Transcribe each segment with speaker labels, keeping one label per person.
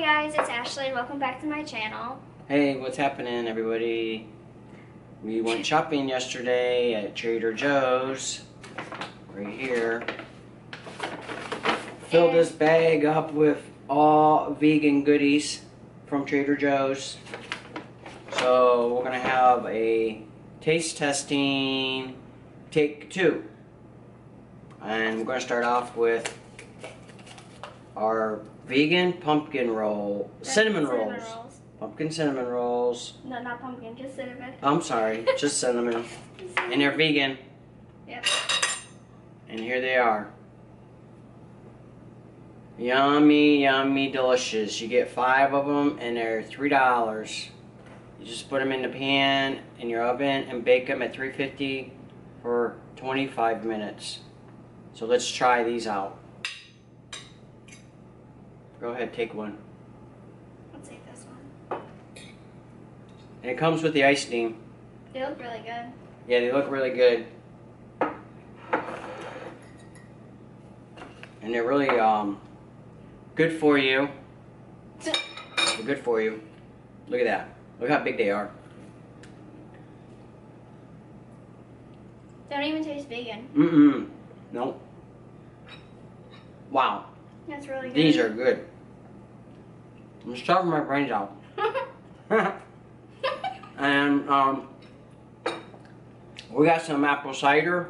Speaker 1: Hey guys, it's Ashley and welcome back to my channel.
Speaker 2: Hey, what's happening, everybody? We went shopping yesterday at Trader Joe's, right here. Filled this bag up with all vegan goodies from Trader Joe's. So we're gonna have a taste testing take 2. And we're gonna start off with our vegan pumpkin roll, cinnamon rolls. Pumpkin cinnamon rolls.
Speaker 1: No, not pumpkin, just cinnamon.
Speaker 2: I'm sorry, just cinnamon. And they're vegan.
Speaker 1: Yep.
Speaker 2: And here they are. Yummy, yummy, delicious. You get 5 of them and they're $3. You just put them in the pan in your oven and bake them at 350 for 25 minutes. So let's try these out. Go ahead, take one.
Speaker 1: Let's take this one.
Speaker 2: And it comes with the icing.
Speaker 1: They look really good.
Speaker 2: Yeah, they look really good. And they're really good for you. They're good for you. Look at that. Look how big they are.
Speaker 1: They don't even taste vegan.
Speaker 2: Mm-mm. Nope. Wow.
Speaker 1: That's really good.
Speaker 2: These are good. I'm starving my brains out. And we got some apple cider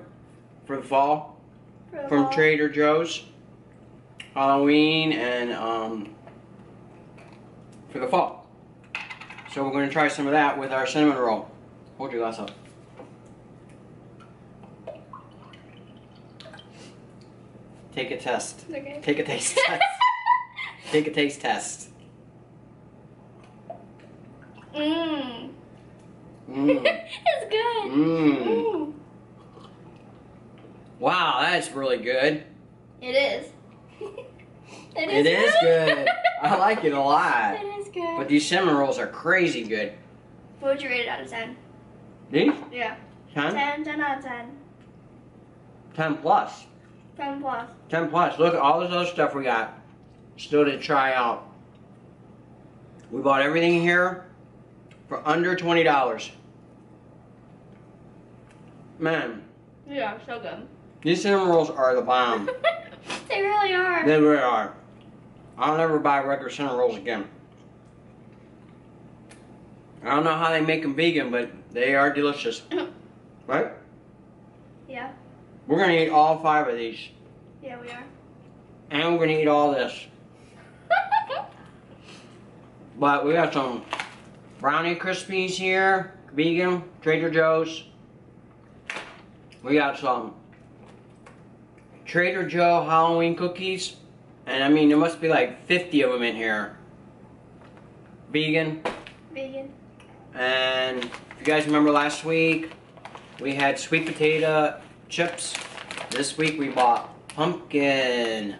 Speaker 2: for the fall from Trader Joe's. Halloween and for the fall. So we're going to try some of that with our cinnamon roll. Hold your glass up. Take a test.
Speaker 1: Okay.
Speaker 2: Take a taste test. Take a taste test.
Speaker 1: Mmm.
Speaker 2: Mmm.
Speaker 1: It's good.
Speaker 2: Mmm. Wow, that's really good.
Speaker 1: It is.
Speaker 2: It is good. I like it a lot.
Speaker 1: It is good.
Speaker 2: But these cinnamon rolls are crazy good.
Speaker 1: What would you rate it out of 10?
Speaker 2: These?
Speaker 1: Yeah.
Speaker 2: 10?
Speaker 1: 10 out of 10.
Speaker 2: 10 plus.
Speaker 1: 10 plus.
Speaker 2: 10 plus. Look at all this other stuff we got still to try out. We bought everything here for under $20. Man,
Speaker 1: Yeah, so good.
Speaker 2: these cinnamon rolls are the bomb.
Speaker 1: They really are.
Speaker 2: They really are. I'll never buy regular cinnamon rolls again. I don't know how they make them vegan, but they are delicious. Right?
Speaker 1: Yeah.
Speaker 2: We're going to eat all 5 of these.
Speaker 1: Yeah, we are.
Speaker 2: And we're going to eat all this. But we got some brownie Krispies here. Vegan. Trader Joe's. We got some Trader Joe Halloween cookies. And I mean, there must be like 50 of them in here. Vegan.
Speaker 1: Vegan.
Speaker 2: And if you guys remember last week, we had sweet potato chips. This week we bought pumpkin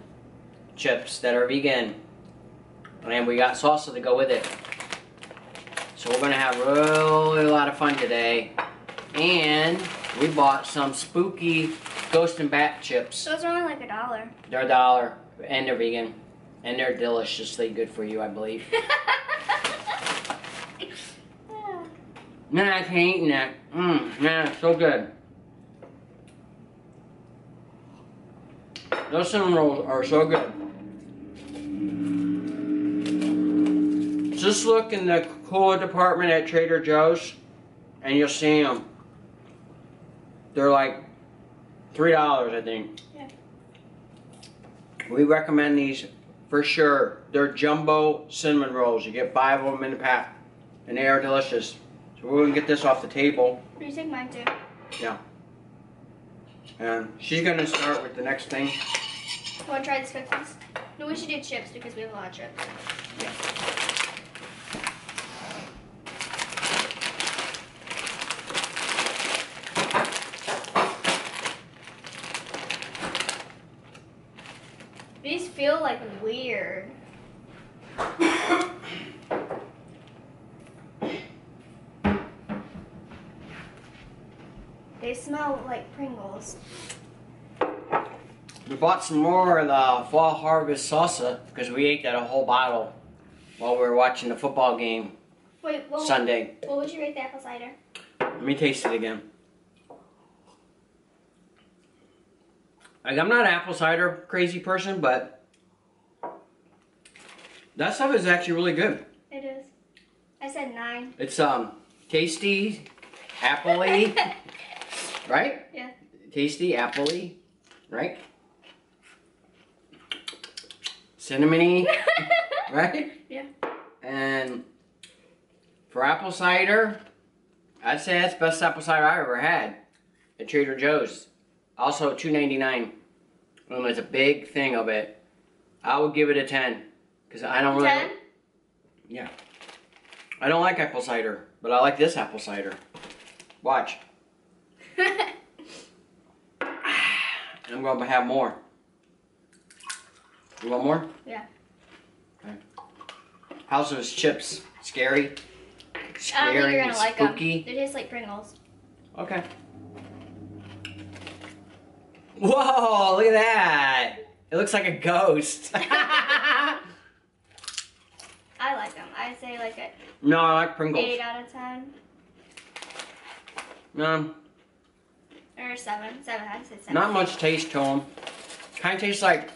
Speaker 2: chips that are vegan. And we got salsa to go with it. So we're going to have really a lot of fun today. And we bought some spooky ghost and bat chips.
Speaker 1: Those are only like $1.
Speaker 2: They're $1 and they're vegan. And they're deliciously good for you, I believe. Man, I can't eat that. Man, it's so good. Those cinnamon rolls are so good. Just look in the cooler department at Trader Joe's and you'll see them. They're like $3, I think.
Speaker 1: Yeah.
Speaker 2: We recommend these for sure. They're jumbo cinnamon rolls. You get 5 of them in a pack and they are delicious. So we're going to get this off the table.
Speaker 1: You take mine too.
Speaker 2: Yeah. And she's going to start with the next thing.
Speaker 1: You want to try these cookies? No, we should do chips because we have a lot of chips.
Speaker 2: Yeah.
Speaker 1: These feel like weird. They smell like Pringles.
Speaker 2: We bought some more of the fall harvest salsa because we ate that a whole bottle. while we were watching the football game
Speaker 1: Wait,
Speaker 2: Sunday.
Speaker 1: What would you rate the apple cider?
Speaker 2: Let me taste it again. Like, I'm not an apple cider crazy person, but that stuff is actually really good.
Speaker 1: It is. I said 9.
Speaker 2: It's tasty, appley, right?
Speaker 1: Yeah.
Speaker 2: Tasty, appley, right? Cinnamony, right?
Speaker 1: Yeah.
Speaker 2: And for apple cider, I'd say that's the best apple cider I ever had at Trader Joe's. Also $2.99. It's a big thing of it. I would give it a 10 because I don't really.
Speaker 1: 10?
Speaker 2: Yeah. I don't like apple cider, but I like this apple cider. Watch. I'm going to have more. You want more?
Speaker 1: Yeah.
Speaker 2: Okay. How's those chips? Scary?
Speaker 1: I don't think
Speaker 2: Scary?
Speaker 1: you're gonna like them.
Speaker 2: Spooky?
Speaker 1: They taste like Pringles.
Speaker 2: Okay. Whoa, look at that. It looks like a ghost.
Speaker 1: I like them. I say like a
Speaker 2: No, I like Pringles.
Speaker 1: 8 out of 10.
Speaker 2: No,
Speaker 1: Or 7. 7. I say 7.
Speaker 2: not much taste to them. Kind of tastes like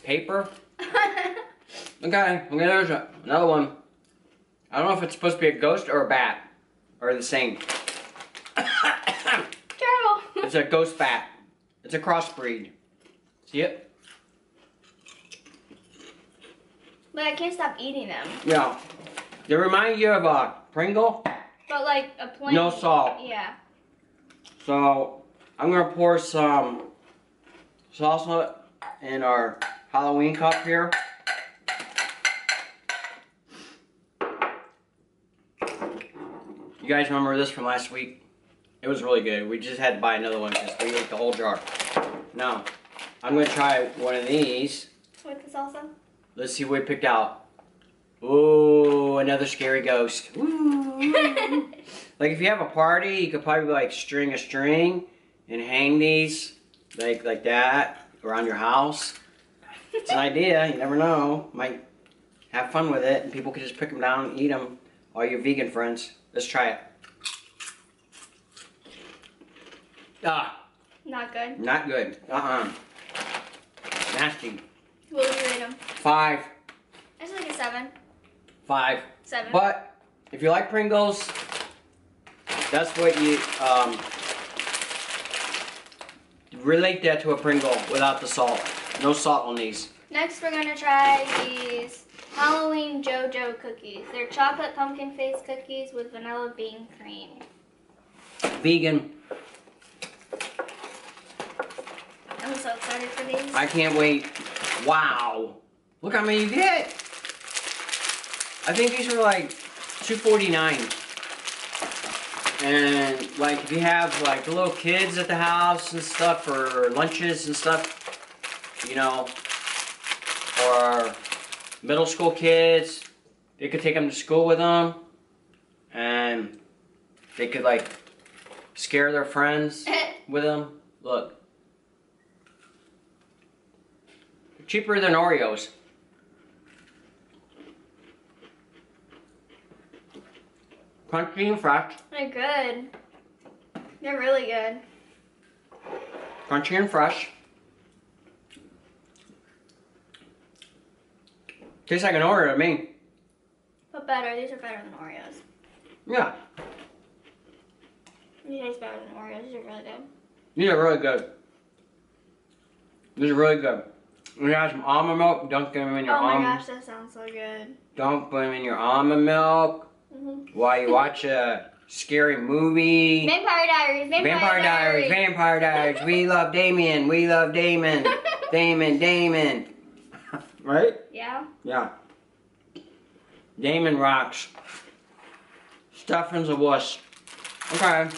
Speaker 2: paper. Okay, there's another one. I don't know if it's supposed to be a ghost or a bat. Or the same.
Speaker 1: Terrible.
Speaker 2: It's a ghost bat. It's a crossbreed. See it?
Speaker 1: But I can't stop eating them.
Speaker 2: Yeah. They remind you of a Pringle.
Speaker 1: But like a plain.
Speaker 2: No salt.
Speaker 1: Yeah.
Speaker 2: So, I'm going to pour some salsa in our Halloween cup here. You guys remember this from last week? It was really good. We just had to buy another one because we ate the whole jar. Now, I'm going to try one of these.
Speaker 1: With the salsa?
Speaker 2: Let's see what we picked out. Ooh, another scary ghost. Ooh. Like if you have a party, you could probably like string a string and hang these like that around your house. It's an idea. You never know. Might have fun with it, and people could just pick them down and eat them. All your vegan friends. Let's try it. Ah,
Speaker 1: Not good.
Speaker 2: not good. Nasty.
Speaker 1: What would you rate them?
Speaker 2: 5.
Speaker 1: I say like a 7.
Speaker 2: 5.
Speaker 1: 7.
Speaker 2: But if you like Pringles, that's what you relate that to a Pringle without the salt. No salt on these.
Speaker 1: Next, we're gonna try these Halloween JoJo cookies. They're chocolate pumpkin face cookies with vanilla bean cream.
Speaker 2: Vegan.
Speaker 1: I'm so excited for these.
Speaker 2: I can't wait. Wow. Look how many you get. I think these are like $2.49. And like if you have like the little kids at the house and stuff for lunches and stuff, you know, or middle school kids, they could take them to school with them and they could like scare their friends with them. Look. Cheaper than Oreos. Crunchy and fresh.
Speaker 1: They're good. They're really good.
Speaker 2: Crunchy and fresh. Tastes like an Oreo to me.
Speaker 1: But better. These are better than Oreos.
Speaker 2: Yeah.
Speaker 1: These taste better than Oreos. These are really good.
Speaker 2: These are really good. These are really good. We have some almond milk. Dunk them in your
Speaker 1: almond. Oh my gosh, that sounds so good.
Speaker 2: Dunk them in your almond milk while you watch a scary movie.
Speaker 1: Vampire Diaries.
Speaker 2: Vampire Diaries. Vampire Diaries. We love Damien. We love Damon. Damon. Right?
Speaker 1: Yeah.
Speaker 2: Yeah. Damon rocks. Stuffin's a wuss. Okay.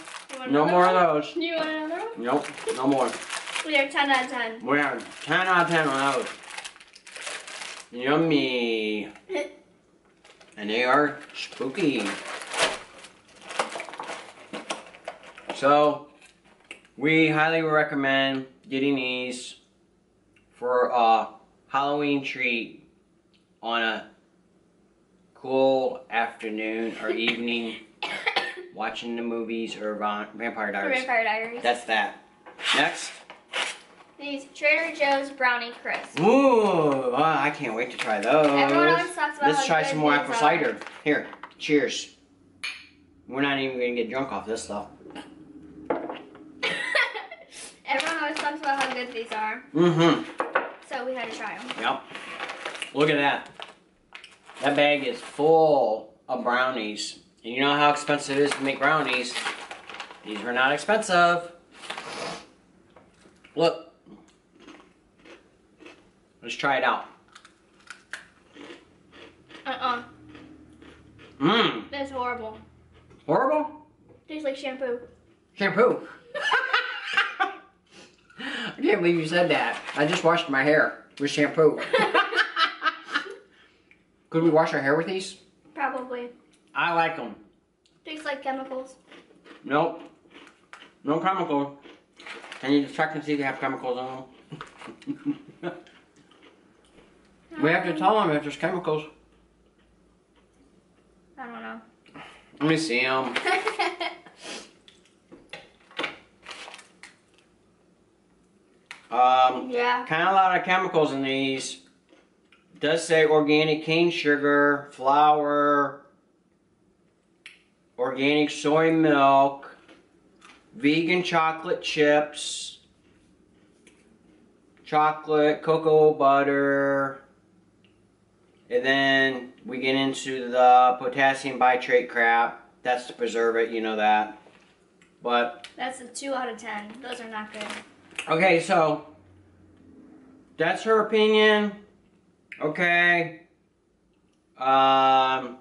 Speaker 2: No more of those.
Speaker 1: You want another one?
Speaker 2: Nope. No more.
Speaker 1: We are 10 out of 10.
Speaker 2: We are 10 out of 10 on those. Yummy. And they are spooky. So, we highly recommend getting these for a Halloween treat on a cool afternoon or evening watching the movies or Vampire Diaries.
Speaker 1: Vampire Diaries.
Speaker 2: That's that. Next.
Speaker 1: These Trader Joe's Brownie Crisps.
Speaker 2: Ooh, I can't wait to try those.
Speaker 1: Everyone always talks about
Speaker 2: Let's
Speaker 1: how
Speaker 2: try
Speaker 1: good
Speaker 2: some more
Speaker 1: these
Speaker 2: apple
Speaker 1: are.
Speaker 2: cider. Here, cheers. We're not even going to get drunk off this stuff.
Speaker 1: Everyone always talks about how good these are.
Speaker 2: Mm-hmm.
Speaker 1: So we had to try them.
Speaker 2: Yep. Look at that. That bag is full of brownies. And you know how expensive it is to make brownies. These were not expensive. Look. Let's try it out. Mmm.
Speaker 1: That's horrible.
Speaker 2: Horrible?
Speaker 1: Tastes like shampoo.
Speaker 2: Shampoo. I can't believe you said that. I just washed my hair with shampoo. Could we wash our hair with these?
Speaker 1: Probably.
Speaker 2: I like them.
Speaker 1: Tastes like chemicals.
Speaker 2: Nope. No chemicals. Can you just check and see if they have chemicals in them? We have to tell them if there's chemicals.
Speaker 1: I don't know.
Speaker 2: Let me see them.
Speaker 1: Yeah.
Speaker 2: Kind of a lot of chemicals in these. It does say organic cane sugar, flour, organic soy milk, vegan chocolate chips, chocolate, cocoa butter, and then we get into the potassium bitrate crap. That's to preserve it, you know that. But
Speaker 1: That's a 2 out of 10. Those are not good.
Speaker 2: okay, so that's her opinion. Okay. For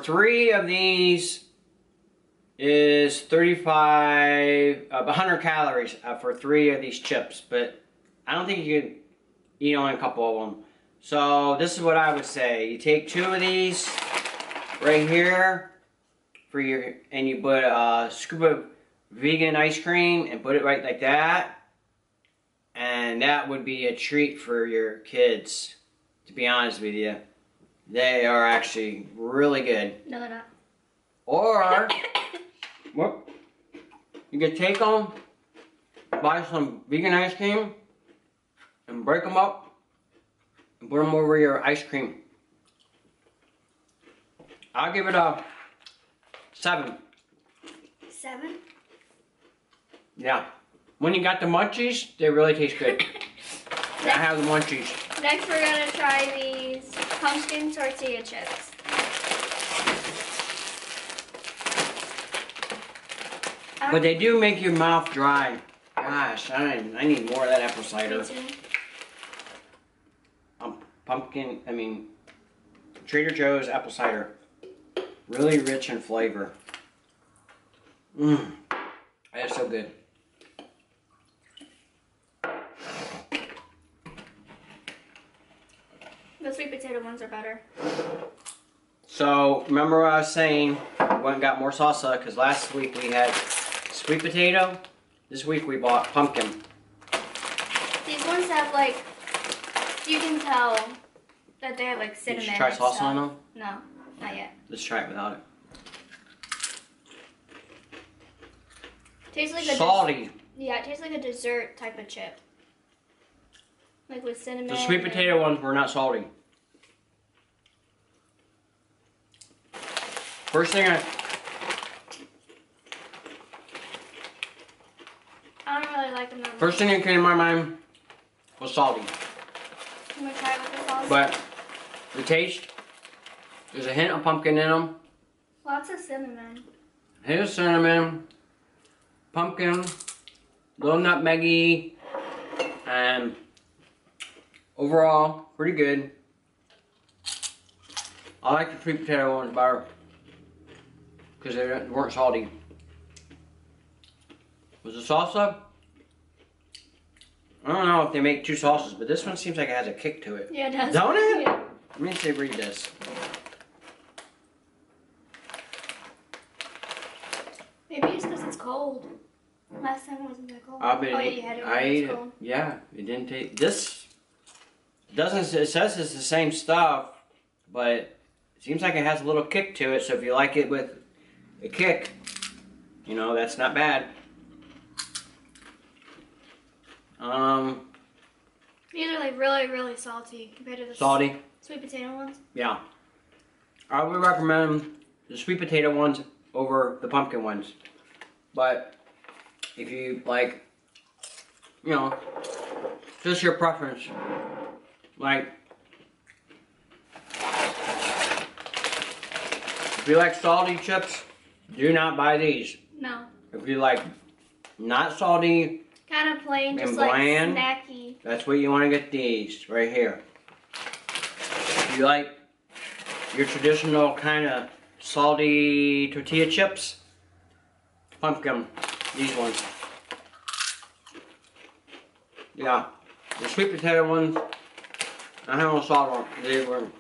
Speaker 2: 3 of these is 100 calories for 3 of these chips, but I don't think you can eat only a couple of them. So this is what I would say: you take 2 of these right here and you put a scoop of vegan ice cream and put it right like that. And that would be a treat for your kids, to be honest with you. They are actually really good.
Speaker 1: No, they're not.
Speaker 2: Or, what? You could take them, buy some vegan ice cream, and break them up, and put them over your ice cream. I'll give it a 7.
Speaker 1: 7?
Speaker 2: Yeah. When you got the munchies, they really taste good. I have the munchies.
Speaker 1: Next, we're going to try these pumpkin tortilla chips.
Speaker 2: But they do make your mouth dry. Gosh, I need more of that apple cider. Trader Joe's apple cider. Really rich in flavor. Mmm. That is so good.
Speaker 1: The sweet potato ones are better.
Speaker 2: So, remember what I was saying? We went and got more salsa because last week we had sweet potato. This week we bought pumpkin.
Speaker 1: These ones have like, you can tell that they have like cinnamon.
Speaker 2: Did you try salsa on them?
Speaker 1: No, not yet.
Speaker 2: Let's try it without it.
Speaker 1: Tastes like a
Speaker 2: salty.
Speaker 1: Yeah, it tastes like a dessert type of chip. Like with cinnamon.
Speaker 2: The sweet potato ones were not salty. First thing
Speaker 1: I don't really like them that much.
Speaker 2: First thing that came to my mind was salty.
Speaker 1: I'm gonna try it with the sauce.
Speaker 2: But the taste, there's a hint of pumpkin in them.
Speaker 1: Lots of cinnamon.
Speaker 2: Here's cinnamon, pumpkin, little nutmeggy, and overall, pretty good. I like the sweet potato ones better because they weren't salty. Was the salsa? I don't know if they make 2 sauces, but this one seems like it has a kick to it.
Speaker 1: Yeah, it does.
Speaker 2: Don't it?
Speaker 1: Yeah.
Speaker 2: Let me see, read this.
Speaker 1: Maybe it's because it's cold. Last time it wasn't that cold.
Speaker 2: I've been,
Speaker 1: oh, yeah, you had it when
Speaker 2: I
Speaker 1: it
Speaker 2: ate
Speaker 1: was
Speaker 2: it.
Speaker 1: cold.
Speaker 2: Yeah, it didn't take. This doesn't. It says it's the same stuff, but it seems like it has a little kick to it, so if you like it with a kick, you know, that's not bad.
Speaker 1: These are like really, really salty compared to the
Speaker 2: Salty?
Speaker 1: sweet potato ones.
Speaker 2: Yeah. I would recommend the sweet potato ones over the pumpkin ones. But if you like, you know, just your preference. Like, if you like salty chips, do not buy these.
Speaker 1: No.
Speaker 2: If you like not salty,
Speaker 1: Kind of plain, just
Speaker 2: and
Speaker 1: like
Speaker 2: bland,
Speaker 1: snacky.
Speaker 2: that's what you want to get, these right here. If you like your traditional kind of salty tortilla chips, pumpkin, these ones. Yeah, the sweet potato ones, I have no salt on them.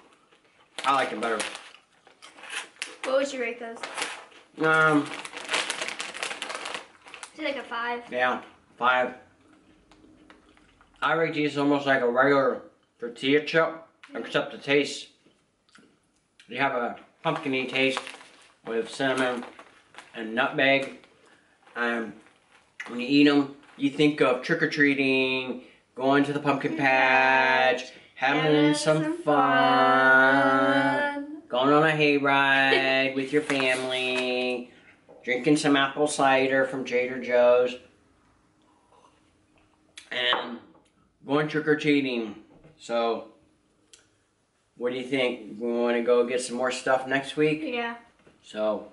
Speaker 2: I like them better.
Speaker 1: What would you rate those?
Speaker 2: Um,
Speaker 1: Is it like a 5?
Speaker 2: yeah, 5. I rate these almost like a regular tortilla chip, except the taste. You have a pumpkin-y taste with cinnamon and nutmeg. When you eat them, you think of trick-or-treating, going to the pumpkin patch, having some fun, going on a hayride with your family, drinking some apple cider from Trader Joe's, and going trick-or-treating. So, what do you think? We want to go get some more stuff next week?
Speaker 1: Yeah.
Speaker 2: So,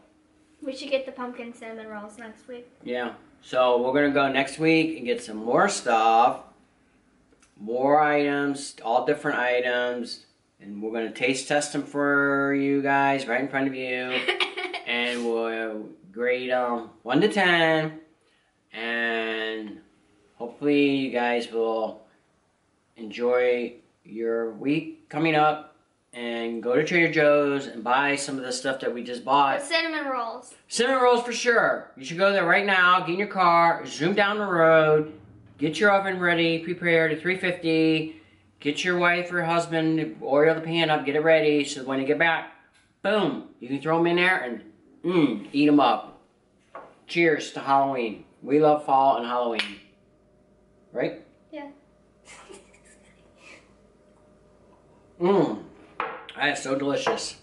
Speaker 1: We should get the pumpkin cinnamon rolls next week.
Speaker 2: yeah. So, we're going to go next week and get some more stuff. More items, all different items. And we're going to taste test them for you guys right in front of you. And we'll grade them 1 to 10. And hopefully you guys will enjoy your week coming up and go to Trader Joe's and buy some of the stuff that we just bought.
Speaker 1: The cinnamon rolls.
Speaker 2: Cinnamon rolls for sure. You should go there right now, get in your car, zoom down the road, get your oven ready, prepared at 350, get your wife or husband, oil the pan up, get it ready, so when you get back, boom, you can throw them in there and eat them up. Cheers to Halloween. We love fall and Halloween. Right?
Speaker 1: Yeah.
Speaker 2: That is so delicious.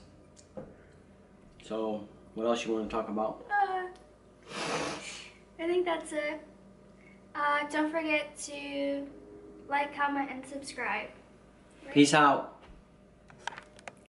Speaker 2: So, what else you want to talk about?
Speaker 1: I think that's it. Don't forget to like, comment, and subscribe.
Speaker 2: Peace out.